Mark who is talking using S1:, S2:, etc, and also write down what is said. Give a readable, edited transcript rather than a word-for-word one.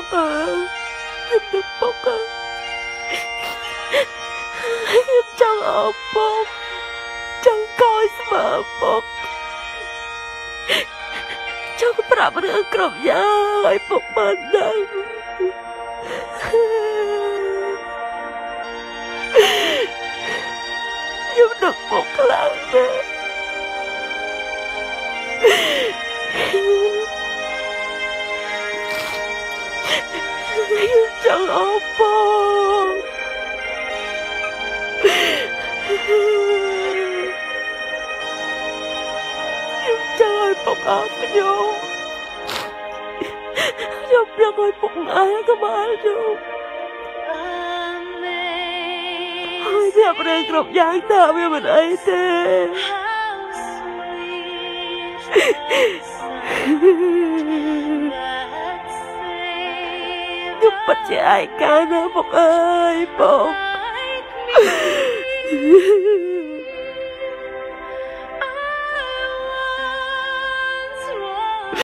S1: ខ្ញុំនឹកពុកខ្ញុំចង់អោបពុកចង់កោយស្មើពុកចង់ប្រាប់រឿងគ្រប់យ៉ាងឲ្យពុកបានដឹងខ្ញុំនឹកពុកខ្លាំងណាស់ខ្ញុំចង់អោបពុកខ្ញុំចង់ឲ្យពុកអោបខ្ញុំចង់ឲ្យពុកអើក្បាលខ្ញុំហើយប្រាប់រឿងគ្រប់យ៉ាងតើវាមិនអីទេខ្ញុំពិតជាឯកាណាពុកអើយពុក